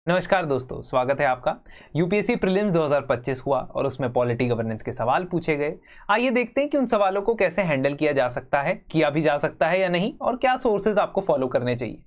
नमस्कार दोस्तों, स्वागत है आपका। यूपीएससी प्रीलिम्स 2025 हुआ और उसमें पॉलिटी गवर्नेंस के सवाल पूछे गए। आइए देखते हैं कि उन सवालों को कैसे हैंडल किया जा सकता है, किया भी जा सकता है या नहीं, और क्या सोर्सेज आपको फॉलो करने चाहिए।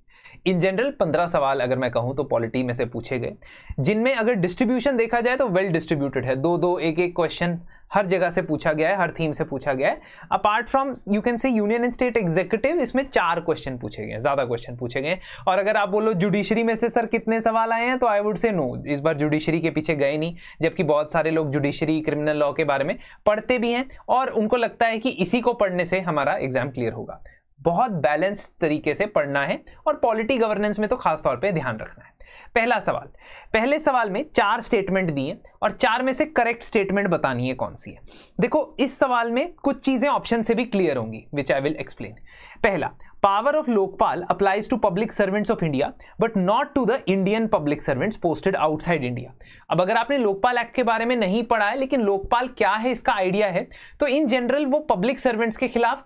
इन जनरल 15 सवाल अगर मैं कहूं तो पॉलिटी में से पूछे गए, जिनमें अगर डिस्ट्रीब्यूशन देखा जाए तो वेल डिस्ट्रीब्यूटेड है। दो दो एक एक क्वेश्चन हर जगह से पूछा गया है, हर थीम से पूछा गया है। Apart from you can say union and state executive, इसमें 4 क्वेश्चन पूछे गए, ज्यादा क्वेश्चन पूछे गए। और अगर आप बोलो जुडिशरी में से सर कितने सवाल आए हैं, तो आई वुड से नो, इस बार जुडिशरी के पीछे गए नहीं। जबकि बहुत सारे लोग जुडिशरी क्रिमिनल लॉ के बारे में पढ़ते भी हैं और उनको लगता है कि इसी को पढ़ने से हमारा एग्जाम क्लियर होगा। बहुत बैलेंस तरीके से पढ़ना है और पॉलिटी गवर्नेंस में तो खास तौर पे ध्यान रखना है। पहला सवाल, पहले सवाल में 4 स्टेटमेंट दिए और 4 में से करेक्ट स्टेटमेंट बतानी है कौन सी है। देखो, इस सवाल में कुछ चीजें ऑप्शन से भी क्लियर होंगी, विच आई विल एक्सप्लेन। पहला, power of Lokpal applies to public servants of India but not to the Indian public servants posted outside India. अब अगर आपने लोकपाल एक्ट के बारे में नहीं पढ़ा है लेकिन लोकपाल क्या है इसका आइडिया है, तो इन जनरल वो पब्लिक सर्वेंट्स के खिलाफ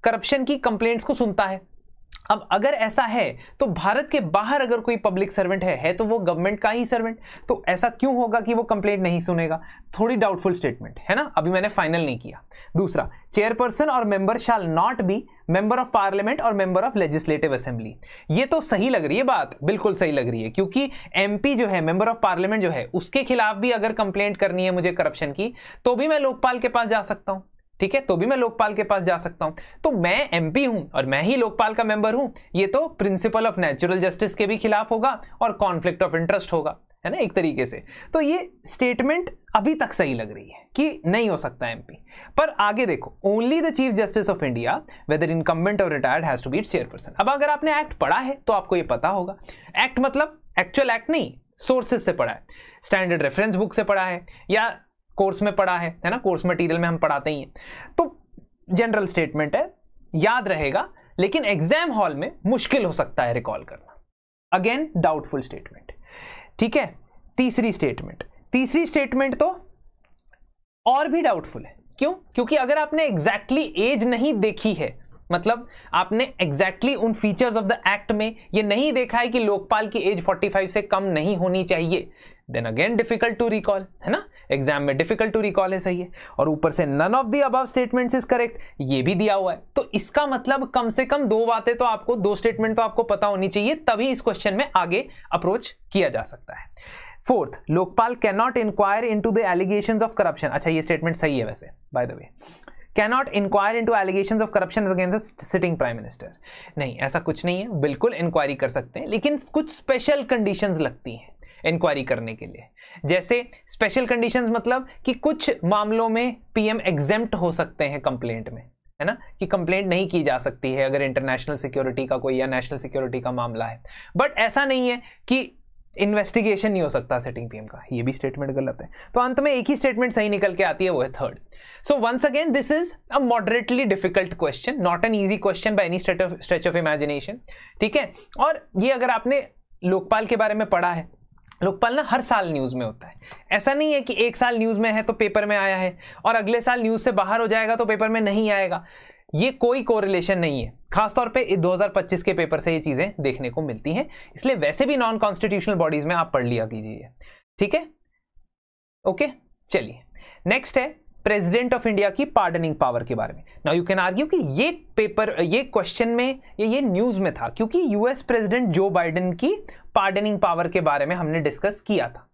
करप्शन की कंप्लेंट्स को सुनता है। अब अगर ऐसा है तो भारत के बाहर अगर कोई पब्लिक सर्वेंट है तो वो गवर्नमेंट का ही सर्वेंट, तो ऐसा क्यों होगा कि वो कंप्लेंट नहीं सुनेगा? थोड़ी डाउटफुल स्टेटमेंट है ना, अभी मैंने फाइनल नहीं किया। दूसरा, चेयरपर्सन और member shall not be member of parliament और मेंबर ऑफ लेजिस्लेटिव असेंबली। ये तो सही लग रही है, बात बिल्कुल सही लग रही है, क्योंकि एमपी जो है, मेंबर ऑफ पार्लियामेंट जो है, उसके खिलाफ भी अगर कंप्लेंट करनी है मुझे करप्शन की, तो भी मैं लोकपाल के पास जा सकता हूं। ठीक है, तो भी मैं लोकपाल के पास जा सकता हूं। तो मैं एमपी हूं और मैं ही लोकपाल का मेंबर हूं, ये तो प्रिंसिपल ऑफ नेचुरल जस्टिस के भी खिलाफ होगा और कॉन्फ्लिक्ट ऑफ इंटरेस्ट होगा, है ना, एक तरीके से। तो ये स्टेटमेंट अभी तक सही लग रही है कि नहीं हो सकता एमपी। पर आगे देखो, only the chief justice of India whether incumbent or retired has to be its chairperson. अब अगर आपने एक्ट पढ़ा है तो आपको ये पता होगा। एक्ट मतलब एक्चुअल एक्ट नहीं, सोर्सेज से पढ़ा है, स्टैंडर्ड रेफरेंस बुक से पढ़ा है या कोर्स में पढ़ा है ना, कोर्स मटेरियल में हम पढ़ाते ही हैं। तो जनरल स्टेटमेंट है, याद रहेगा, लेकिन एग्जाम हॉल में मुश्किल हो सकता है रिकॉल करना। Again doubtful statement. ठीक है, तीसरी स्टेटमेंट तो और भी डाउटफुल है। क्यों? क्योंकि अगर आपने एग्जैक्टली एज नहीं देखी है, मतलब आपने एग्जैक्टली उन फीचर्स ऑफ द एक्ट में ये नहीं देखा है कि लोकपाल की एज 45 से कम नहीं होनी चाहिए, then again difficult to recall, है ना, एग्जाम में डिफिकल्ट टू रिकॉल है, सही है। और ऊपर से none of the above statements is correct, ये भी दिया हुआ है। तो इसका मतलब कम से कम 2 बातें तो आपको, 2 स्टेटमेंट तो आपको पता होनी चाहिए, तभी इस क्वेश्चन में आगे अप्रोच किया जा सकता है। Fourth, Lokpal can not inquire into the allegations of corruption. अच्छा, ये स्टेटमेंट सही है वैसे, by the way. Cannot inquire into allegations of corruption against the sitting prime minister। नहीं, ऐसा कुछ नहीं है, बिल्कुल इंक्वायरी कर सकते हैं, लेकिन कुछ स्पेशल कंडीशंस लगती हैं इंक्वायरी करने के लिए। जैसे स्पेशल कंडीशंस मतलब कि कुछ मामलों में पीएम एग्जेम्प्ट हो सकते हैं कंप्लेंट में, है ना, कि कंप्लेंट नहीं की जा सकती है अगर इंटरनेशनल सिक्योरिटी का कोई या नेशनल सिक्योरिटी का मामला है। बट ऐसा नहीं है कि इन्वेस्टिगेशन नहीं हो सकता सिटिंग पीएम का, ये भी स्टेटमेंट गलत है। तो अंत में एक ही स्टेटमेंट सही निकल के आती है, वो है third. So once again this is a moderately difficult question, not an easy question by any stretch of imagination. ठीक है, और ये अगर आपने लोकपाल के बारे में पढ़ा है, लोकपाल ना हर साल न्यूज में होता है। ऐसा नहीं है कि एक साल न्यूज में है तो पेपर में आया है और अगले साल न्यूज से बाहर हो जाएगा तो पेपर में नहीं आएगा। ये कोई कोरिलेशन नहीं है, खासतौर पे 2025 के पेपर से ये चीजें देखने को मिलती हैं। इसलिए वैसे भी नॉन कॉन्स्टिट्यूशनल बॉडीज में आप पढ़ लिया कीजिए। ठीक है, ओके, चलिए नेक्स्ट है प्रेसिडेंट ऑफ इंडिया की पार्डनिंग पावर के बारे में। नाउ यू कैन आर्ग्यू कि ये पेपर, ये क्वेश्चन में, ये न्यूज में था क्योंकि यूएस प्रेसिडेंट जो बाइडेन की पार्डनिंग पावर के बारे में हमने डिस्कस किया था।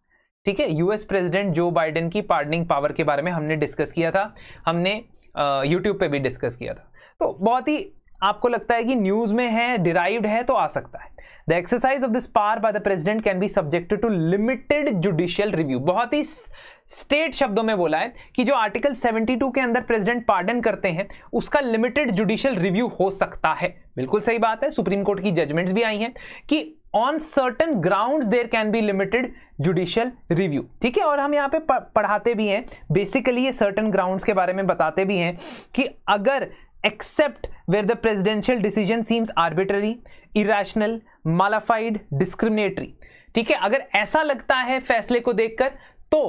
ठीक है, यूएस प्रेसिडेंट जो बाइडेन की पार्डनिंग पावर के बारे में हमने डिस्कस किया था, हमने यूट्यूब पे भी डिस्कस किया था। तो बहुत ही आपको लगता है कि न्यूज में है, डिराइव्ड है, तो आ सकता है। The exercise of this power by the president can be subjected to limited judicial review. बहुत ही स्टेट शब्दों में बोला है कि जो आर्टिकल 72 के अंदर प्रेसिडेंट पार्डन करते हैं उसका लिमिटेड जुडिशियल रिव्यू हो सकता है। बिल्कुल सही बात है, सुप्रीम कोर्ट की जजमेंट्स भी आई हैं कि on certain grounds there can be limited judicial review. ठीक है, और हम यहाँ पे पढ़ाते भी हैं, बेसिकली ये सर्टन ग्राउंड्स के बारे में बताते भी हैं कि अगर except where the presidential decision seems arbitrary, irrational, malified, discriminatory। ठीक है, अगर ऐसा लगता है फैसले को देखकर तो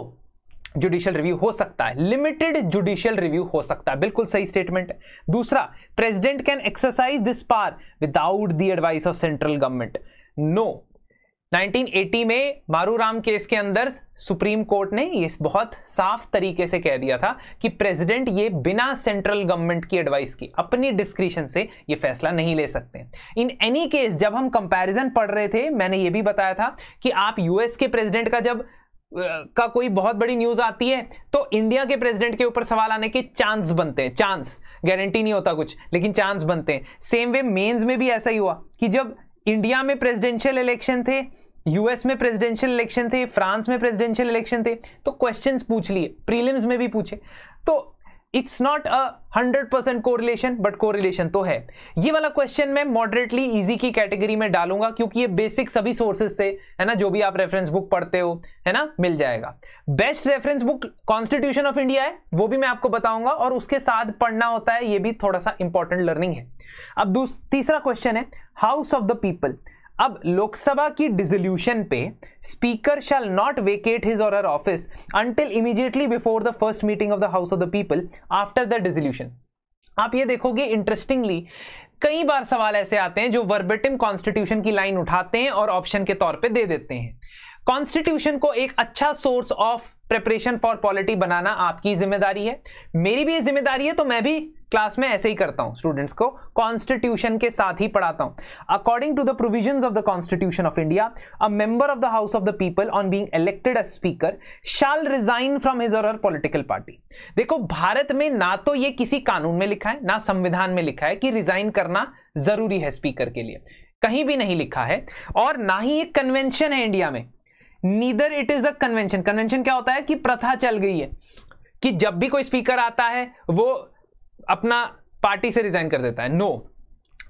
जुडिशियल रिव्यू हो सकता है, लिमिटेड जुडिशियल रिव्यू हो सकता है। बिल्कुल सही स्टेटमेंट है। दूसरा, president can exercise this power without the advice of central government. No, 1980 में मारूराम केस के अंदर सुप्रीम कोर्ट ने ये बहुत साफ तरीके से कह दिया था कि प्रेसिडेंट ये बिना सेंट्रल गवर्नमेंट की एडवाइस की अपनी डिस्क्रिशन से ये फैसला नहीं ले सकते। इन एनी केस जब हम कंपैरिजन पढ़ रहे थे मैंने ये भी बताया था कि आप यूएस के प्रेसिडेंट का जब का कोई बहुत बड़ी न्यूज आती है तो इंडिया के प्रेसिडेंट के ऊपर सवाल आने के चांस बनते हैं, चांस, गारंटी नहीं होता कुछ लेकिन चांस बनते हैं। सेम वे मेंस में भी ऐसा ही हुआ कि जब इंडिया में प्रेसिडेंशियल इलेक्शन थे, यूएस में प्रेसिडेंशियल इलेक्शन थे, फ्रांस में प्रेसिडेंशियल इलेक्शन थे, तो क्वेश्चंस पूछ लिए, प्रीलिम्स में भी पूछे। तो it's not a 100% correlation but correlation तो है। ये वाला क्वेश्चन मैं मॉडरेटली इजी की कैटेगरी में डालूंगा क्योंकि ये बेसिक सभी सोर्सेज से है ना, जो भी आप रेफरेंस बुक पढ़ते हो है ना, मिल जाएगा। Best reference book constitution of India है, वो भी मैं आपको बताऊंगा, और उसके साथ पढ़ना होता है, ये भी थोड़ा सा इंपॉर्टेंट लर्निंग है। अब तीसरा क्वेश्चन है हाउस ऑफ द पीपल। अब लोकसभा की डिसोल्यूशन पे speaker shall not vacate his और her office until immediately before the first meeting of the house of the people after the dissolution. आप ये देखोगे इंटरेस्टिंगली कई बार सवाल ऐसे आते हैं जो वर्बेटिम कॉन्स्टिट्यूशन की लाइन उठाते हैं और ऑप्शन के तौर पे दे देते हैं। कॉन्स्टिट्यूशन को एक अच्छा source of preparation for polity बनाना आपकी जिम्मेदारी है, मेरी भी जिम्मेदारी है, तो मैं भी क्लास में ऐसे ही करता हूं, स्टूडेंट्स को कॉन्स्टिट्यूशन के साथ ही पढ़ाता हूं। According to the provisions of the constitution of India, a member of the house of the people on being elected as speaker shall resign from his और हर पॉलिटिकल पार्टी। देखो भारत में ना तो ये किसी कानून में लिखा है ना संविधान में लिखा है कि रिजाइन करना जरूरी है स्पीकर के लिए, कहीं भी नहीं लिखा है, और ना ही एक कन्वेंशन है इंडिया में, neither it is a convention. Convention क्या होता है कि प्रथा चल गई है कि जब भी कोई स्पीकर आता है वो अपना पार्टी से रिजाइन कर देता है, नो।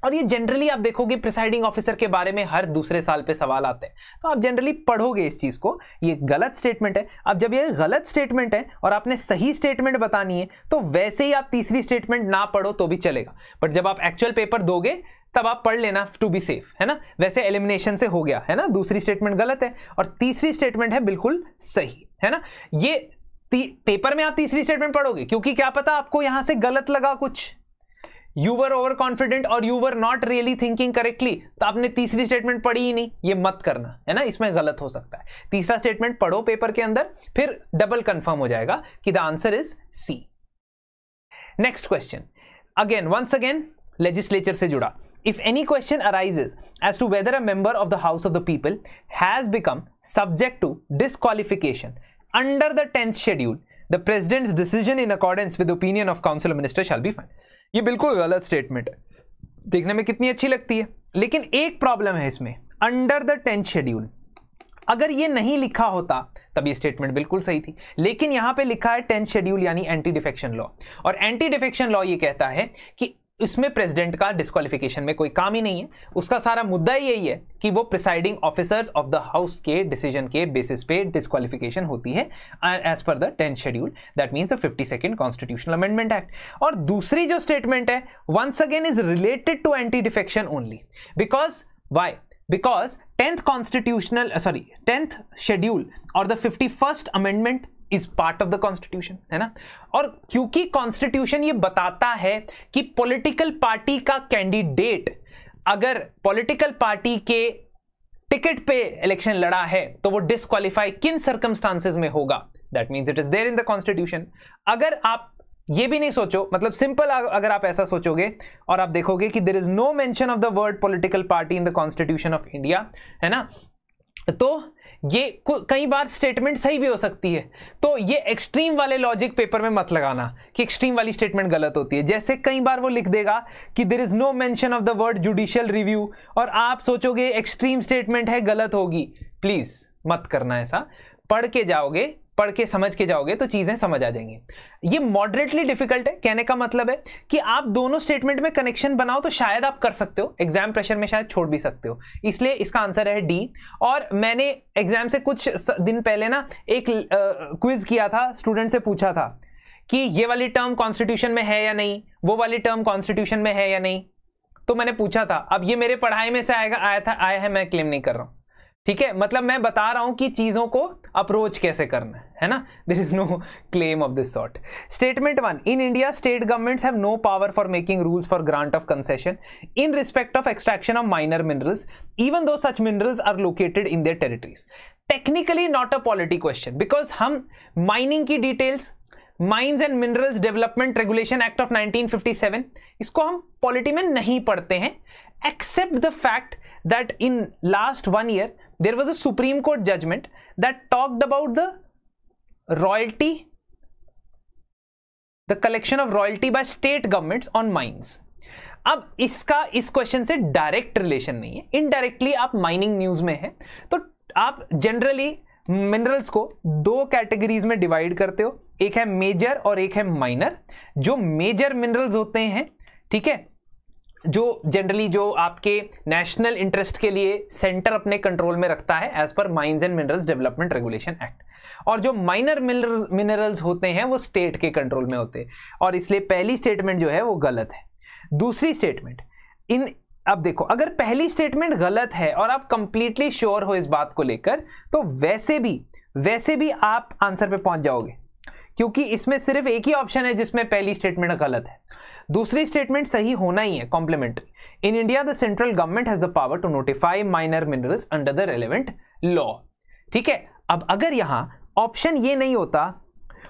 और ये जनरली आप देखोगे प्रिसाइडिंग ऑफिसर के बारे में हर दूसरे साल पे सवाल आते हैं, तो आप जनरली पढ़ोगे इस चीज को, ये गलत स्टेटमेंट है। अब जब ये गलत स्टेटमेंट है और आपने सही स्टेटमेंट बतानी है तो वैसे ही आप तीसरी स्टेटमेंट ना पढ़ो तो भी चलेगा, बट जब आप एक्चुअल पेपर दोगे तब आप पढ़ लेना टू बी सेफ, है ना। वैसे एलिमिनेशन से हो गया है ना, दूसरी स्टेटमेंट गलत है और तीसरी स्टेटमेंट है बिल्कुल सही, है ना। ये पेपर में आप तीसरी स्टेटमेंट पढ़ोगे क्योंकि क्या पता आपको यहां से गलत लगा कुछ, यू वर ओवर कॉन्फिडेंट और you were not really thinking correctly, तो आपने तीसरी स्टेटमेंट पढ़ी ही नहीं, ये मत करना, है ना, इसमें गलत हो सकता है। तीसरा स्टेटमेंट पढ़ो पेपर के अंदर, फिर डबल कंफर्म हो जाएगा कि the answer is C. Next question, again once again legislature से जुड़ा। If any question arises as to whether a member of the House of the People has become subject to disqualification under the 10th schedule, the President's decision in accordance with the opinion of Council of Ministers shall be final. ये बिल्कुल गलत statement है, देखने में कितनी अच्छी लगती है, लेकिन एक प्रॉब्लम है इसमें, अंडर द 10th शेड्यूल। अगर ये नहीं लिखा होता तब ये स्टेटमेंट बिल्कुल सही थी, लेकिन यहां पे लिखा है 10th शेड्यूल यानी एंटी डिफेक्शन लॉ, और एंटी डिफेक्शन लॉ ये कहता है कि इसमें प्रेसिडेंट का डिस्क्वालिफिकेशन में कोई काम ही नहीं है। उसका सारा मुद्दा यही है कि वो presiding officers of the house के डिसीजन के बेसिस पे डिस्क्वालिफिकेशन होती है as per the 10th schedule, that means the 52nd constitutional amendment act. और दूसरी जो स्टेटमेंट है once again is related to anti defection only, because why, because 10th schedule और the 51st amendment is part of the constitution, है ना। और क्योंकि constitution ये बताता है कि पॉलिटिकल पार्टी का कैंडिडेट अगर पॉलिटिकल पार्टी के टिकट पे इलेक्शन लड़ा है तो वो डिस्क्वालीफाई किन सर्कमस्टांसेस में होगा, that means it is there in the constitution. अगर आप ये भी नहीं सोचो, मतलब सिंपल अगर आप ऐसा सोचोगे और आप देखोगे कि there is no mention of the word political party in the constitution of India, है ना, तो ये कई बार स्टेटमेंट सही भी हो सकती है। तो ये एक्सट्रीम वाले लॉजिक पेपर में मत लगाना कि एक्सट्रीम वाली स्टेटमेंट गलत होती है। जैसे कई बार वो लिख देगा कि there is no mention of the word judicial review और आप सोचोगे एक्सट्रीम स्टेटमेंट है, गलत होगी। प्लीज मत करना ऐसा, पढ़ के जाओगे, पढ़ के समझ के जाओगे तो चीजें समझ आ जाएंगी। ये मॉडरेटली डिफिकल्ट है, कहने का मतलब है कि आप दोनों स्टेटमेंट में कनेक्शन बनाओ तो शायद आप कर सकते हो, एग्जाम प्रेशर में शायद छोड़ भी सकते हो, इसलिए इसका आंसर है डी। और मैंने एग्जाम से कुछ दिन पहले ना एक क्विज किया था, स्टूडेंट से पूछा था कि ये वाली टर्म कॉन्स्टिट्यूशन में है या नहीं, वो वाली टर्म कॉन्स्टिट्यूशन में है या नहीं, तो मैंने पूछा था। अब ये मेरे पढ़ाई में से आया है, मैं क्लेम नहीं कर रहा हूं, ठीक है, मतलब मैं बता रहा हूं कि चीजों को अप्रोच कैसे करना है ना. There is no claim of this sort. Statement 1, in India state governments have no power for making rules for grant of concession in respect of extraction of minor minerals even though such minerals are located in their territories. Technically not a polity question, because हम mining की details, mines and minerals development regulation act of 1957, इसको हम polity में नहीं पढ़ते हैं, except the fact that in last 1 year there was a Supreme Court judgment that talked about the royalty, the collection of royalty by state governments on mines. अब इसका इस question से डायरेक्ट रिलेशन नहीं है, इनडायरेक्टली आप mining news में है तो आप जनरली मिनरल्स को दो कैटेगरीज में डिवाइड करते हो, एक है मेजर और एक है माइनर. जो मेजर मिनरल्स होते हैं, ठीक है, जो जनरली जो आपके नेशनल इंटरेस्ट के लिए सेंटर अपने कंट्रोल में रखता है as per mines and minerals development regulation act, और जो माइनर मिनरल्स होते हैं वो स्टेट के कंट्रोल में होते हैं, और इसलिए पहली स्टेटमेंट जो है वो गलत है. दूसरी स्टेटमेंट अब देखो, अगर पहली स्टेटमेंट गलत है और आप कंप्लीटली श्योर हो इस बात को लेकर, तो वैसे भी आप आंसर पे पहुंच जाओगे, क्योंकि इसमें सिर्फ एक ही ऑप्शन है जिसमें पहली स्टेटमेंट गलत है. दूसरी स्टेटमेंट सही होना ही है, complementary. In India the central government has the power to notify minor minerals under the relevant law. ठीक है, अब अगर यहां ऑप्शन ये नहीं होता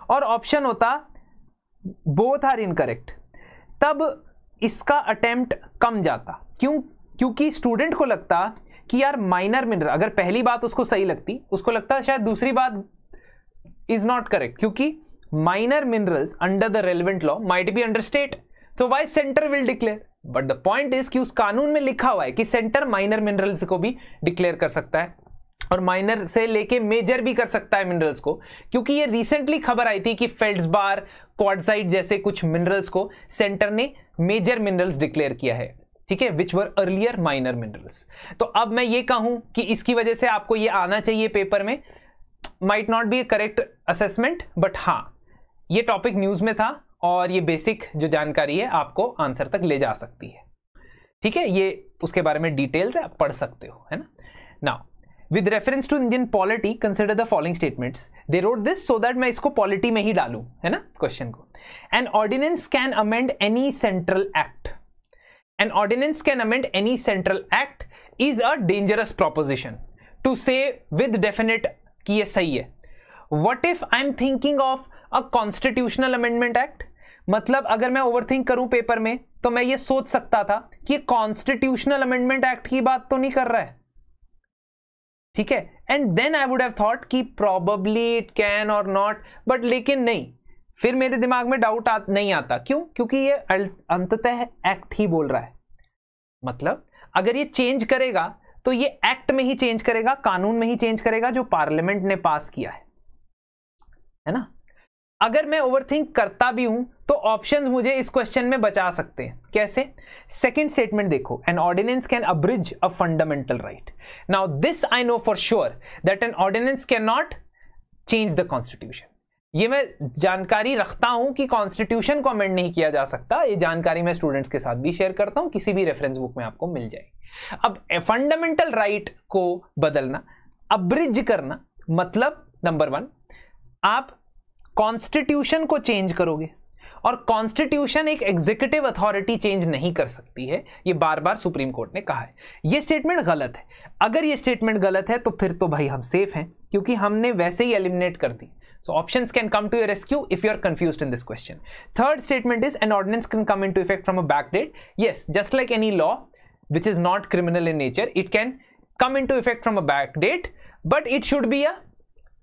और ऑप्शन होता बोथ आर इनकरेक्ट, तब इसका अटेम्प्ट कम जाता. क्योंकि स्टूडेंट को लगता कि यार माइनर मिनरल, अगर पहली बात उसको सही लगती, उसको लगता शायद दूसरी बात इज नॉट करेक्ट, क्योंकि minor minerals under the relevant law might be under state, तो why centre will declare. But the point is कि उस कानून में लिखा हुआ है कि सेंटर माइनर मिनरल्स को भी डिक्लेयर कर सकता है और माइनर से लेके मेजर भी कर सकता है मिनरल्स को, क्योंकि ये रिसेंटली खबर आई थी कि फेल्ड्सबार, क्वार्टजाइट जैसे कुछ मिनरल्स को सेंटर ने मेजर मिनरल्स डिक्लेयर किया है, ठीक है, विच वर अर्लियर माइनर मिनरल्स. तो अब मैं ये कहूं कि इसकी वजह से आपको ये आना चाहिए पेपर में, might not be A correct assessment, but हाँ ये टॉपिक न्यूज में था और ये बेसिक जो जानकारी है आपको आंसर तक ले जा सकती है. ठीक है, ये उसके बारे में डिटेल्स है, आप पढ़ सकते हो, है ना. Now with reference to Indian polity consider the following statements. They wrote this so that मैं इसको पॉलिटी में ही डालूं, है ना, क्वेश्चन को. An ordinance can amend any central act. An ordinance can amend any central act is a dangerous proposition to say with definite कि ये सही है. What if I am thinking of a constitutional amendment act. मतलब अगर मैं overthink करूं paper में तो मैं ये सोच सकता था कि ये कॉन्स्टिट्यूशनल अमेंडमेंट एक्ट की बात तो नहीं कर रहा है, ठीक है, and then I would have thought कि प्रोबेबली इट कैन और नॉट, बट लेकिन नहीं, फिर मेरे दिमाग में डाउट नहीं आता. क्यों? क्योंकि ये अंततः एक्ट ही बोल रहा है. मतलब अगर ये चेंज करेगा तो ये एक्ट में ही चेंज करेगा, कानून में ही चेंज करेगा जो पार्लियामेंट ने पास किया है ना. अगर मैं ओवरथिंक करता भी हूं तो ऑप्शंस मुझे इस क्वेश्चन में बचा सकते हैं. कैसे? सेकंड स्टेटमेंट देखो, an ordinance can abridge a fundamental right. Now this I know for sure that an ordinance can not change the constitution. ये मैं जानकारी रखता हूं कि कॉन्स्टिट्यूशन को अमेंड नहीं किया जा सकता. ये जानकारी मैं स्टूडेंट्स के साथ भी शेयर करता हूं, किसी भी रेफरेंस बुक में आपको मिल जाएगी. अब फंडामेंटल राइट को बदलना, अब्रिज करना, मतलब नंबर 1 आप कॉन्स्टिट्यूशन को चेंज करोगे, और कॉन्स्टिट्यूशन एक एग्जीक्यूटिव अथॉरिटी चेंज नहीं कर सकती है. ये बार बार सुप्रीम कोर्ट ने कहा है. ये स्टेटमेंट गलत है. अगर ये स्टेटमेंट गलत है तो फिर तो भाई हम सेफ हैं, क्योंकि हमने वैसे ही एलिमिनेट कर दी. So options can come to your rescue if you are confused in this question. Third statement is an ordinance can come into effect from a back date. Yes, just like any law which is not criminal in nature, it can come into effect from a back date, but it should be a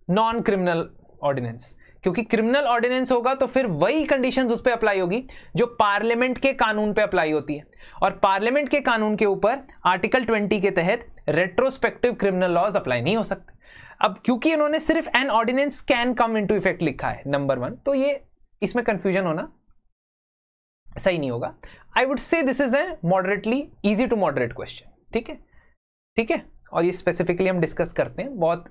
non-criminal ordinance. क्योंकि criminal ordinance होगा तो फिर वही conditions उस पर apply होगी जो parliament के कानून पे अप्लाई होती है, और पार्लियामेंट के कानून के ऊपर आर्टिकल 20 के तहत रेट्रोस्पेक्टिव क्रिमिनल लॉज अप्लाई नहीं हो सकते. अब क्योंकि इन्होंने सिर्फ an ordinance can come into effect लिखा है नंबर 1, तो ये इसमें कंफ्यूजन होना सही नहीं होगा. I would say this is a moderately easy to moderate question. ठीक है, ठीक है, और ये स्पेसिफिकली हम डिस्कस करते हैं, बहुत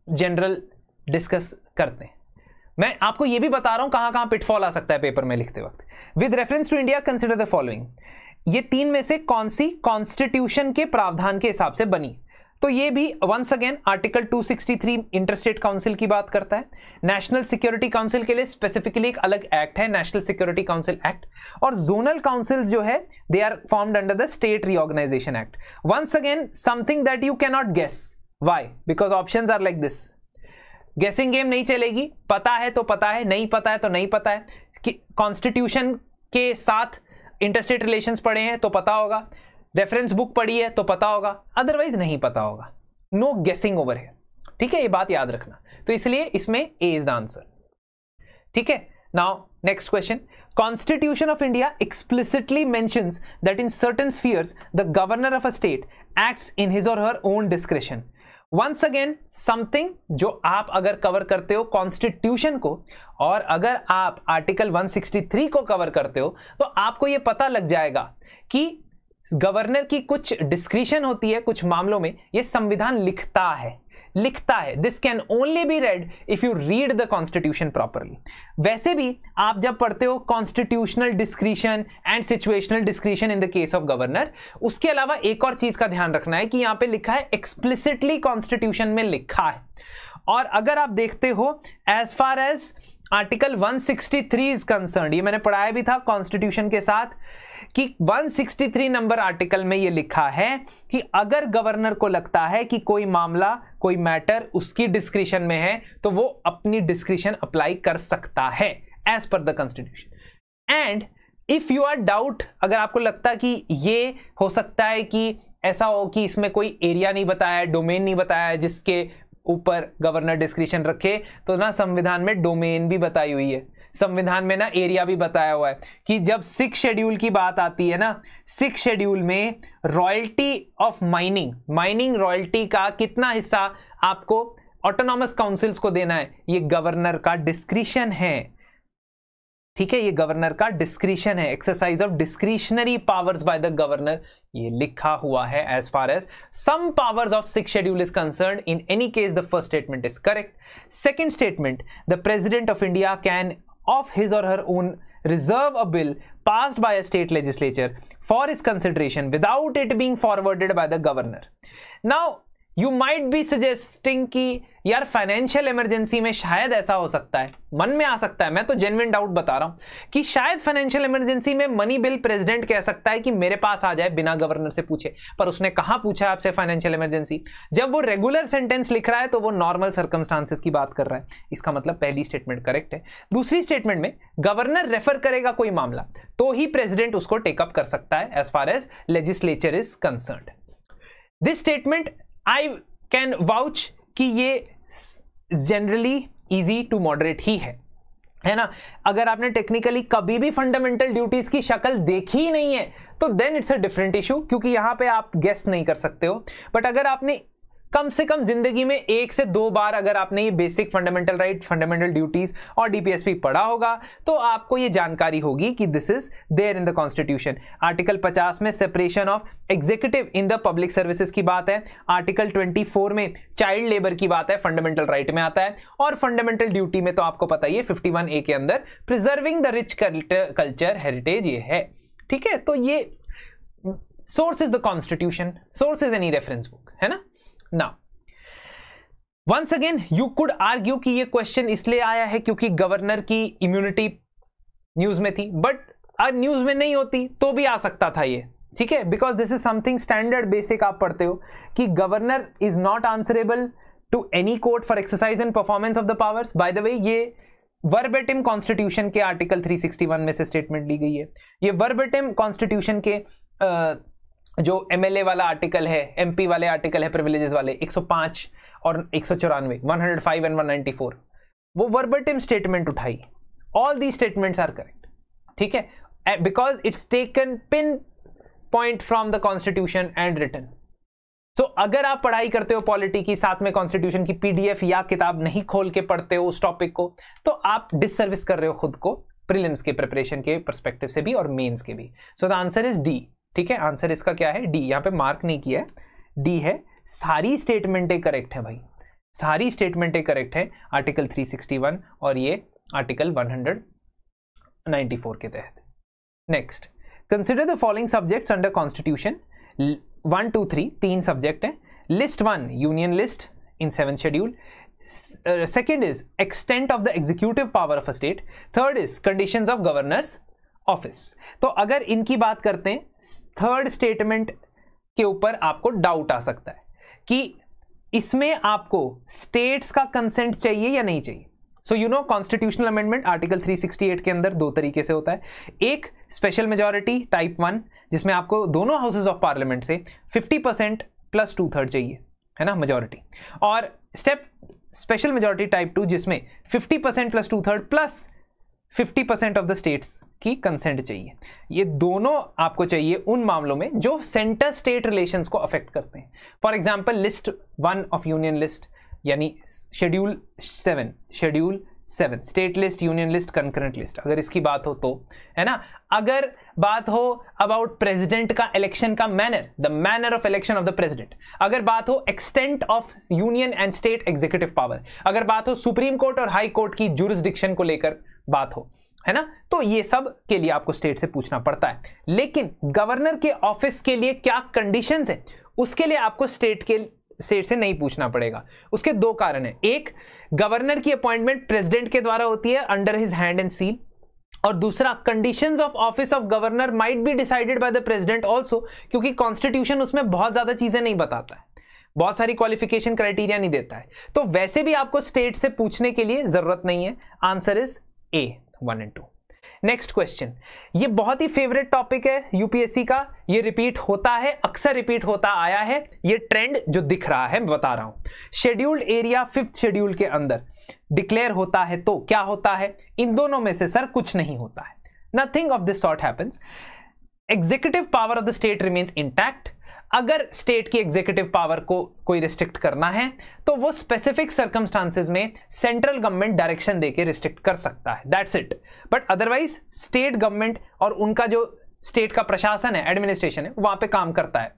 जनरल डिस्कस करते हैं. मैं आपको ये भी बता रहा हूं कहां कहां पिटफॉल आ सकता है पेपर में लिखते वक्त. With reference to India consider the following. ये 3 में से कौन सी कॉन्स्टिट्यूशन के प्रावधान के हिसाब से बनी. तो ये भी once again article 263 interstate council की बात करता है। नेशनल सिक्योरिटी काउंसिल के लिए स्पेसिफिकली एक अलग एक्ट है, नेशनल सिक्योरिटी काउंसिल एक्ट, और जोनल काउंसिल्स जो है they are formed under the state reorganisation act. Once again something that you can not guess, why? Because options are like this. Guessing game नहीं चलेगी, पता है तो पता है, नहीं पता है तो नहीं पता है। कि कॉन्स्टिट्यूशन के साथ इंटरस्टेट रिलेशंस पढ़े हैं तो पता होगा, रेफरेंस बुक पढ़ी है तो पता होगा, अदरवाइज नहीं पता होगा। नो गेसिंग ओवर है, ठीक है, ये बात याद रखना। तो इसलिए इसमें ए इज द आंसर, ठीक है। Now next question, constitution of India explicitly mentions that in certain spheres the governor of a state acts in his और her own discretion. Once again something जो आप अगर कवर करते हो कॉन्स्टिट्यूशन को, और अगर आप आर्टिकल 163 को कवर करते हो, तो आपको यह पता लग जाएगा कि गवर्नर की कुछ डिस्क्रिशन होती है कुछ मामलों में, यह संविधान लिखता है। This can only be read if you read the constitution properly. वैसे भी आप जब पढ़ते हो constitutional discretion and situational discretion in the case of governor, उसके अलावा एक और चीज का ध्यान रखना है कि यहां पे लिखा है एक्सप्लिसिटली, कॉन्स्टिट्यूशन में लिखा है। और अगर आप देखते हो as far as article 163 is concern, ये मैंने पढ़ाया भी था कॉन्स्टिट्यूशन के साथ, कि 163 नंबर आर्टिकल में यह लिखा है कि अगर गवर्नर को लगता है कि कोई मामला, कोई मैटर उसकी डिस्क्रिशन में है, तो वो अपनी डिस्क्रिशन अप्लाई कर सकता है as per the constitution. And if you are doubt, अगर आपको लगता कि ये हो सकता है कि ऐसा हो कि इसमें कोई एरिया नहीं बताया, डोमेन नहीं बताया जिसके ऊपर गवर्नर डिस्क्रिशन रखे, तो ना संविधान में डोमेन भी बताई हुई है, संविधान में ना एरिया भी बताया हुआ है कि जब 6 शेड्यूल की बात आती है ना, 6 शेड्यूल में रॉयल्टी ऑफ माइनिंग रॉयल्टी का कितना हिस्सा आपको ऑटोनॉमस काउंसिल्स को देना है, ये गवर्नर का डिस्क्रिशन है, ठीक है, ये गवर्नर का डिस्क्रिशन है, exercise of discretionary powers by the governor, ये लिखा हुआ है। As far as some powers of 6 schedule is concerned, in any case the first statement is correct. Second statement, the president of India can of his or her own reserve a bill passed by a state legislature for its consideration without it being forwarded by the governor. Now you might be suggesting कि यार financial emergency में शायद ऐसा हो सकता है, मन में आ सकता है, मैं तो जेन्युइन डाउट बता रहा हूं कि शायद फाइनेंशियल इमरजेंसी में मनी बिल प्रेसिडेंट कह सकता है कि मेरे पास आ जाए बिना गवर्नर से पूछे, पर उसने कहां पूछा आपसे फाइनेंशियल इमरजेंसी? जब वो रेगुलर सेंटेंस लिख रहा है तो वो नॉर्मल सर्कमस्टांसेस की बात कर रहा है, इसका मतलब पहली स्टेटमेंट करेक्ट है। दूसरी स्टेटमेंट में गवर्नर रेफर करेगा कोई मामला तो ही प्रेसिडेंट उसको टेकअप कर सकता है as far as legislature is concerned. This statement I can vouch कि ये जनरली इजी टू मॉडरेट ही है ना। अगर आपने टेक्निकली कभी भी फंडामेंटल ड्यूटीज की शक्ल देखी ही नहीं है तो then it's a different issue, क्योंकि यहां पे आप गेस नहीं कर सकते हो। बट अगर आपने कम से कम जिंदगी में 1 से 2 बार अगर आपने ये basic fundamental right, fundamental duties और डीपीएसपी पढ़ा होगा तो आपको ये जानकारी होगी कि this is there in the constitution. Article 50 में separation of executive in the public services की बात है, आर्टिकल 24 में चाइल्ड लेबर की बात है, फंडामेंटल राइट में आता है, और फंडामेंटल ड्यूटी में तो आपको पता ही है 51A के अंदर preserving the rich culture heritage ये है, ठीक है। तो ये source is the constitution, source is any reference book, है ना। Now, once again, you could argue कि ये क्वेश्चन इसलिए आया है क्योंकि गवर्नर की इम्यूनिटी न्यूज में थी, बट न्यूज में नहीं होती तो भी आ सकता था ये, ठीक है, because this is something standard basic आप पढ़ते हो कि governor is not answerable to any court for exercise and performance of the powers. By the way, ये वर्बेटिम कॉन्स्टिट्यूशन के आर्टिकल 361 में से स्टेटमेंट ली गई है। ये वर्बेटिम कॉन्स्टिट्यूशन के जो एमएलए वाला आर्टिकल है, एमपी वाले आर्टिकल है, प्रिविलेजेस वाले 105 और 194, 105 एंड 194, वो वर्बेटिम स्टेटमेंट उठाई। All the statements are correct, ठीक है, because it's taken pin point from the constitution and written. So अगर आप पढ़ाई करते हो पॉलिटी की, साथ में कॉन्स्टिट्यूशन की पीडीएफ या किताब नहीं खोल के पढ़ते हो उस टॉपिक को, तो आप डिससर्विस कर रहे हो खुद को, प्रीलिम्स के प्रिपरेशन के पर्सपेक्टिव से भी और मेंस के भी। So the answer is D, ठीक है, आंसर इसका क्या है? डी। यहां पे मार्क नहीं किया है, डी है। सारी स्टेटमेंटें करेक्ट है भाई, सारी स्टेटमेंटें करेक्ट है आर्टिकल 361 और ये आर्टिकल 194 के तहत। Next, consider the following subjects under constitution. 1, 2, 3 3 subject है। list 1 union list in 7th schedule. Second is extent of the executive power of a state. Third is conditions of governor's office. तो अगर इनकी बात करते हैं, third statement के ऊपर आपको डाउट आ सकता है कि इसमें आपको स्टेट्स का कंसेंट चाहिए या नहीं चाहिए. So you know constitutional amendment article 368 के अंदर दो तरीके से होता है. एक स्पेशल मेजॉरिटी टाइप 1 जिसमें आपको दोनों हाउसेज ऑफ पार्लियामेंट से 50% प्लस 2/3 चाहिए, है ना, मेजॉरिटी. और स्टेप स्पेशल मेजॉरिटी टाइप 2 जिसमें 50% plus 2/3 plus 50% of the states की कंसेंट चाहिए. ये दोनों आपको चाहिए उन मामलों में जो सेंटर स्टेट रिलेशंस को अफेक्ट करते हैं. For example list 1 of union list यानी schedule 7 state list, union list, concurrent list, अगर इसकी बात हो तो, है ना. अगर बात हो अबाउट प्रेसिडेंट का इलेक्शन का manner, the manner of election of the president, अगर बात हो extent of union and state executive power, अगर बात हो सुप्रीम कोर्ट और हाई कोर्ट की जुरिस्डिक्शन को लेकर बात हो, है ना, तो ये सब के लिए आपको स्टेट से पूछना पड़ता है. लेकिन गवर्नर के ऑफिस के लिए क्या कंडीशंस है, उसके लिए आपको स्टेट से नहीं पूछना पड़ेगा. उसके दो कारण हैं. एक, गवर्नर की अपॉइंटमेंट प्रेसिडेंट के द्वारा होती है under his hand and seal. और दूसरा, conditions of office of governor might be decided by the president also, क्योंकि कॉन्स्टिट्यूशन उसमें बहुत ज्यादा चीजें नहीं बताता है, बहुत सारी क्वालिफिकेशन क्राइटेरिया नहीं देता है. तो वैसे भी आपको स्टेट से पूछने के लिए जरूरत नहीं है. Answer is a 1 and 2. Next question, ये बहुत ही फेवरेट टॉपिक है यूपीएससी का. ये रिपीट होता है, अक्सर रिपीट होता आया है. ये ट्रेंड जो दिख रहा है मैं बता रहा हूं. शेड्यूल्ड एरिया 5th शेड्यूल के अंदर डिक्लेयर होता है तो क्या होता है? इन दोनों में से सर कुछ नहीं होता है. Nothing of this sort happens. Executive power of the state remains intact. अगर स्टेट की एग्जीक्यूटिव पावर को कोई रिस्ट्रिक्ट करना है तो वो स्पेसिफिक सर्कमस्टांसेस में सेंट्रल गवर्नमेंट डायरेक्शन देके रिस्ट्रिक्ट कर सकता है. That's it. But otherwise state government और उनका जो स्टेट का प्रशासन है, एडमिनिस्ट्रेशन है, वहां पे काम करता है.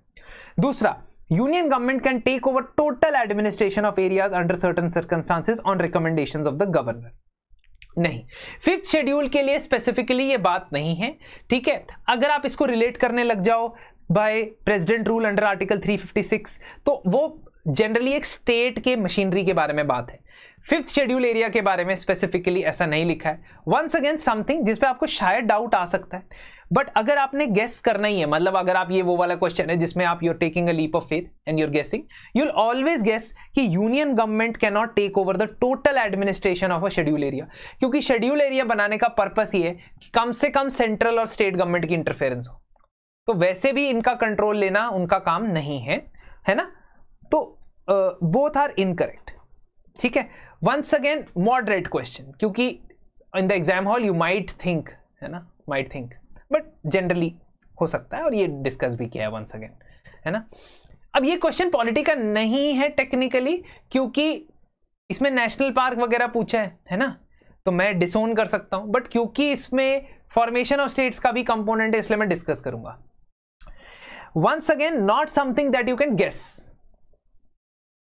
दूसरा, union government can take over total administration of areas under certain circumstances on recommendations of the governor. नहीं, 5th शेड्यूल के लिए स्पेसिफिकली ये बात नहीं है. ठीक है, अगर आप इसको रिलेट करने लग जाओ by president rule under article 356 तो वो जनरली एक स्टेट के मशीनरी के बारे में बात है. 5th शेड्यूल एरिया के बारे में स्पेसिफिकली ऐसा नहीं लिखा है. वंस अगेन समथिंग जिस पे आपको शायद डाउट आ सकता है, बट अगर आपने गेस करना ही है, मतलब अगर आप, ये वो वाला क्वेश्चन है जिसमें आप you're taking a leap of faith and you're guessing, you'll always guess कि union government can not take over the total administration of a schedule area, क्योंकि शेड्यूल एरिया बनाने का पर्पस ये है कि कम से कम सेंट्रल और स्टेट गवर्नमेंट की इंटरफेरेंस हो. तो वैसे भी इनका कंट्रोल लेना उनका काम नहीं है, है ना. तो बोथ आर इनकरेक्ट. ठीक है. वंस अगेन मॉडरेट क्वेश्चन, क्योंकि in the exam hall you might think, है ना, माइट थिंक, बट जनरली हो सकता है, और ये डिस्कस भी किया है वंस अगेन, है ना. अब ये क्वेश्चन पॉलिटी का नहीं है टेक्निकली, क्योंकि इसमें नेशनल पार्क वगैरह पूछा है ना, तो मैं डिसोन कर सकता हूं. बट क्योंकि इसमें फॉर्मेशन ऑफ स्टेट्स का भी कंपोनेंट है, इसलिए मैं डिस्कस करूंगा. Once again not something that you can guess,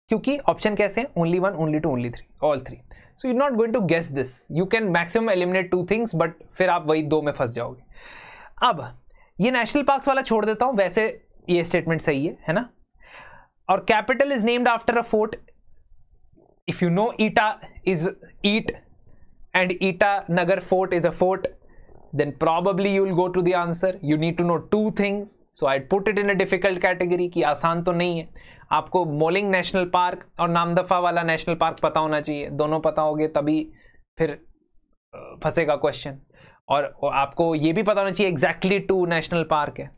क्योंकि ऑप्शन कैसे हैं? Only 1, only 2, only 3, all 3. So you not going to guess this. You can maximum eliminate 2 things, but फिर आप वही 2 में फंस जाओगे. अब ये नेशनल पार्क्स वाला छोड़ देता हूं, वैसे ये स्टेटमेंट सही है ना. और capital is named after a fort. If you know eta is eat and eta Nagar fort is a fort, then probably you will go to the answer. You need to know 2 things. So I'd put it in a difficult category कि आसान तो नहीं है. आपको moulding national park और नामदफा वाला national park पता होना चाहिए. दोनों पता होगे तभी फिर फंसेगा क्वेश्चन. और आपको ये भी पता होना चाहिए एग्जैक्टली 2 नेशनल पार्क है.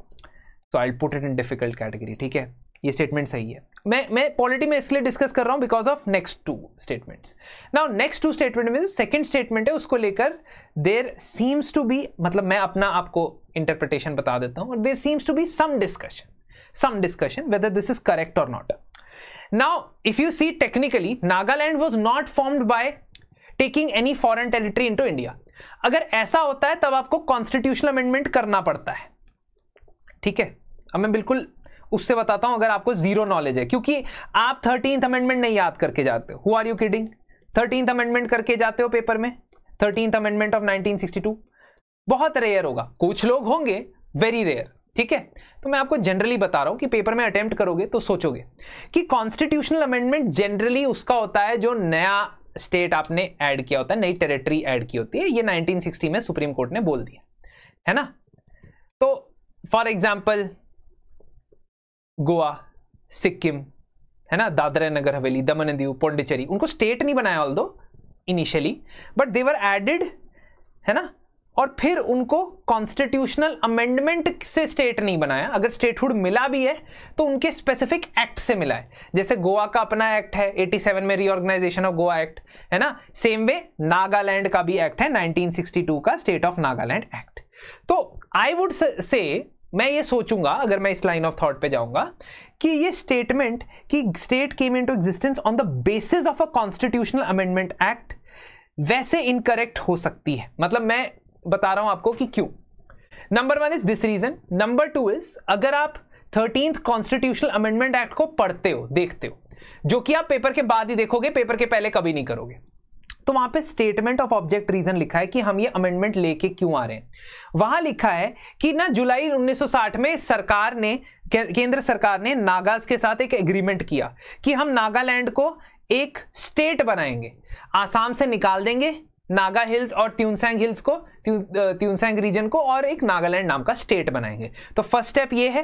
So I'll put it in difficult category. ठीक है, ये स्टेटमेंट सही है. मैं पॉलिटी में इसलिए डिस्कस कर रहा हूं because of next 2 statements. Now next 2 statement में जो सेकंड स्टेटमेंट है उसको लेकर देयर सीम्स टू बी, मतलब मैं अपना आपको इंटरप्रिटेशन बता देता हूं, और there seems to be some discussion whether this is correct or not. Now if you see technically, Nagaland was not formed by taking any foreign territory into India. अगर ऐसा होता है तब आपको कॉन्स्टिट्यूशनल अमेंडमेंट करना पड़ता है. ठीक है, अब मैं बिल्कुल उससे बताता हूं अगर आपको जीरो नॉलेज है, क्योंकि आप 13th अमेंडमेंट नहीं याद करके जाते हो. Who are you kidding? 13th amendment करके जाते हो पेपर में? 13th अमेंडमेंट ऑफ 1962 बहुत रेयर होगा. कुछ लोग होंगे, वेरी रेयर, ठीक है, तो मैं आपको जनरली बता रहा हूं कि पेपर में अटेम्प्ट करोगे तो सोचोगे कि कॉन्स्टिट्यूशनल अमेंडमेंट जनरली उसका होता है जो नया स्टेट आपने ऐड किया होता है, नई टेरिटरी ऐड की होती है। ये 1960 में सुप्रीम कोर्ट ने बोल दिया है ना। तो फॉर एग्जाम्पल गोवा, सिक्किम, है ना, दादरा नगर हवेली, दमन एंड दीव, पौंडीचेरी, उनको स्टेट नहीं बनाया although initially, but they were added, है ना, और फिर उनको कॉन्स्टिट्यूशनल अमेंडमेंट से स्टेट नहीं बनाया। अगर स्टेटहुड मिला भी है तो उनके स्पेसिफिक एक्ट से मिला है। जैसे गोवा का अपना एक्ट है 87 में, रीऑर्गेनाइजेशन ऑफ गोवा एक्ट, है ना। सेम वे नागालैंड का भी एक्ट है 1962 का स्टेट ऑफ नागालैंड एक्ट। तो आई वुड से मैं ये सोचूंगा, अगर मैं इस लाइन ऑफ थॉट पे जाऊंगा, कि ये स्टेटमेंट कि state came into existence on the basis of a constitutional amendment act वैसे इनकरेक्ट हो सकती है। मतलब मैं बता रहा हूं आपको कि क्यों। Number 1 is this reason. Number 2 is अगर आप 13th कॉन्स्टिट्यूशनल अमेंडमेंट एक्ट को पढ़ते हो, देखते हो, जो कि आप पेपर के बाद ही देखोगे, पेपर के पहले कभी नहीं करोगे, तो वहां पे स्टेटमेंट ऑफ ऑब्जेक्ट रीजन लिखा है कि हम ये अमेंडमेंट लेके क्यों आ रहे हैं। वहां लिखा है कि ना जुलाई 1960 में सरकार ने, केंद्र सरकार ने नागाज के साथ एक एग्रीमेंट किया कि हम नागालैंड को एक स्टेट बनाएंगे, आसाम से निकाल देंगे नागा हिल्स और त्यूनसांग हिल्स को, त्यूनसांग रीजन को, और एक नागालैंड नाम का स्टेट बनाएंगे। तो फर्स्ट स्टेप ये है।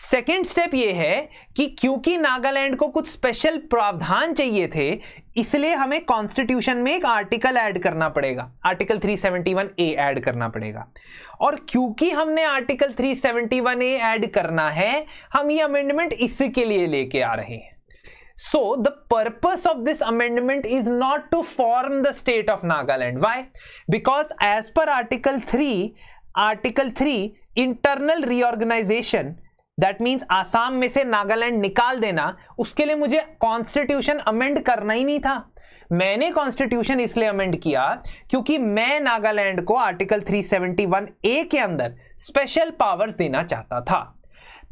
सेकेंड स्टेप ये है कि क्योंकि नागालैंड को कुछ स्पेशल प्रावधान चाहिए थे, इसलिए हमें कॉन्स्टिट्यूशन में एक आर्टिकल ऐड करना पड़ेगा, आर्टिकल 371A ऐड करना पड़ेगा। और क्योंकि हमने आर्टिकल 371A ऐड करना है, हम ये अमेंडमेंट इसी के लिए लेके आ रहे हैं। So the purpose of this amendment is not to form the state of Nagaland. Why? Because as per Article 3 internal reorganization, that means Assam में से नागालैंड निकाल देना, उसके लिए मुझे कॉन्स्टिट्यूशन अमेंड करना ही नहीं था। मैंने कॉन्स्टिट्यूशन इसलिए अमेंड किया क्योंकि मैं नागालैंड को आर्टिकल 371A के अंदर स्पेशल पावर्स देना चाहता था।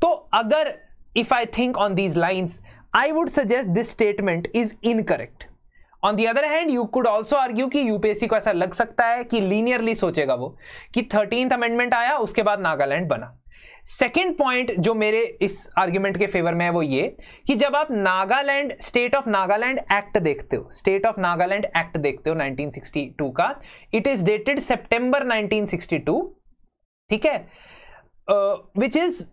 तो अगर if I think on these lines, I would suggest this statement is incorrect. On the other hand, you could also argue कि यूपीएससी को ऐसा लग सकता है कि लीनियरली सोचेगा वो कि 13th अमेंडमेंट आया, उसके बाद नागालैंड बना। सेकेंड पॉइंट जो मेरे इस आर्ग्यूमेंट के फेवर में है वो ये कि जब आप Nagaland, state of Nagaland act देखते हो, स्टेट ऑफ नागालैंड एक्ट देखते हो 1962 का, इट इज डेटेड सितंबर 1962, ठीक है, which is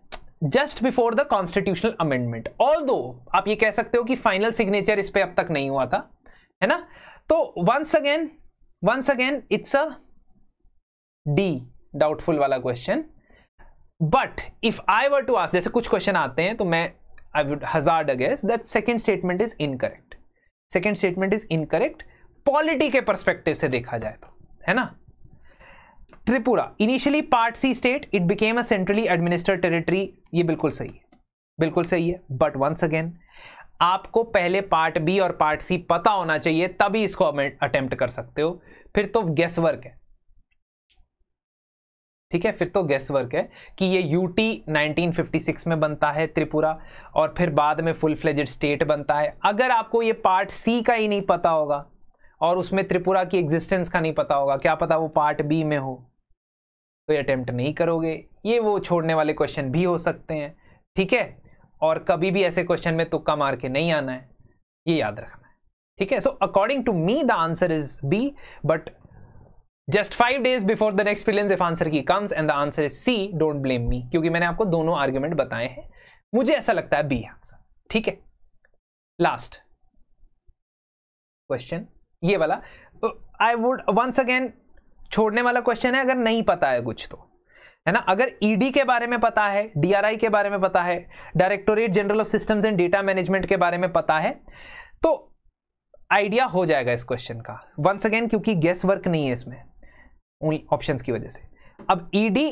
just before the constitutional amendment. Although आप ये कह सकते हो कि फाइनल सिग्नेचर इस पे अब तक नहीं हुआ था, है ना। तो once again it's a D doubtful वाला question. But if I were to ask, जैसे कुछ क्वेश्चन आते हैं तो मैं I would hazard a guess that second statement is incorrect. Second statement is incorrect polity के पर्सपेक्टिव से देखा जाए तो, है ना। Tripura initially part C state, it became a centrally administered territory, ये बिल्कुल सही है, बिल्कुल सही है। बट वंस अगेन आपको पहले पार्ट बी और पार्ट सी पता होना चाहिए, तभी इसको अटेम्प्ट कर सकते हो। फिर तो गेस वर्क है, ठीक है, फिर तो गेस वर्क है कि ये यूटी 1956 में बनता है त्रिपुरा, और फिर बाद में फुल फ्लेजेड स्टेट बनता है। अगर आपको ये पार्ट सी का ही नहीं पता होगा और उसमें त्रिपुरा की एग्जिस्टेंस का नहीं पता होगा, क्या पता वो पार्ट बी में हो, तो ये अटेम्प्ट नहीं करोगे। ये वो छोड़ने वाले क्वेश्चन भी हो सकते हैं, ठीक है। और कभी भी ऐसे क्वेश्चन में तुक्का मार के नहीं आना है, ये याद रखना है, ठीक है। So according to me the answer is B, but just 5 days before the next prelims if answer key comes and the answer is C, don't blame me, क्योंकि मैंने आपको दोनों आर्ग्यूमेंट बताए हैं। मुझे ऐसा लगता है बी आंसर, ठीक है। लास्ट क्वेश्चन ये वाला, आई वुड वंस अगेन, छोड़ने वाला क्वेश्चन है अगर नहीं पता है कुछ तो, है ना। अगर ईडी के बारे में पता है, डीआरआई के बारे में पता है, directorate general of systems and data management के बारे में पता है, तो आइडिया हो जाएगा इस क्वेश्चन का। वंस अगेन क्योंकि गेस वर्क नहीं है इसमें ऑप्शंस की वजह से। अब ईडी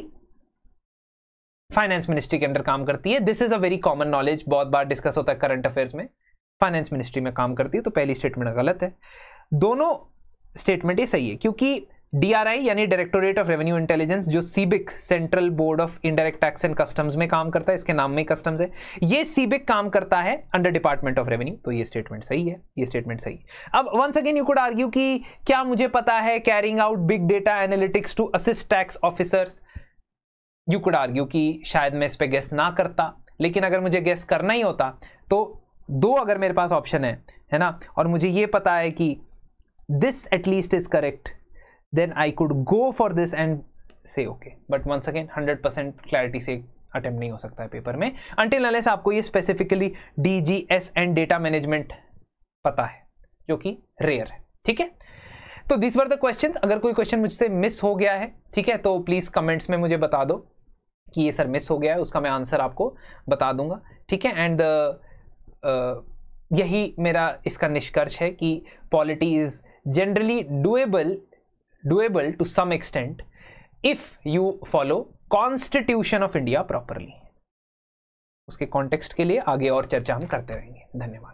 फाइनेंस मिनिस्ट्री के अंदर काम करती है, this is a very common knowledge, बहुत बार डिस्कस होता है करंट अफेयर्स में। फाइनेंस मिनिस्ट्री में काम करती है, तो पहली स्टेटमेंट गलत है। दोनों स्टेटमेंट ही सही है, क्योंकि डीआरआई यानी डायरेक्टोरेट ऑफ रेवेन्यू इंटेलिजेंस, जो CBIC central board of indirect tax and customs में काम करता है, इसके नाम में कस्टम्स है, ये सीबिक काम करता है अंडर डिपार्टमेंट ऑफ रेवेन्यू, तो ये स्टेटमेंट सही है, ये स्टेटमेंट सही है। अब once again you could argue कि क्या मुझे पता है carrying out big data analytics to assist tax officers, you could argue कि शायद मैं इस पे गेस ना करता, लेकिन अगर मुझे गेस करना ही होता तो दो अगर मेरे पास ऑप्शन है ना, और मुझे ये पता है कि this at least is correct, then I could go for this and say okay. But once again 100% clarity से अटेम्प्ट नहीं हो सकता है पेपर में अंटिल अनलेस आपको ये specifically DGS and data management पता है, जो कि रेयर है। ठीक है, तो दिस वर द क्वेश्चंस। अगर कोई क्वेश्चन मुझसे मिस हो गया है, ठीक है, तो प्लीज कमेंट्स में मुझे बता दो कि ये सर मिस हो गया है, उसका मैं आंसर आपको बता दूंगा। ठीक है, एंड यही मेरा इसका निष्कर्ष है कि polity is generally doable to some extent if you follow constitution of India properly. उसके कॉन्टेक्स्ट के लिए आगे और चर्चा हम करते रहेंगे। धन्यवाद।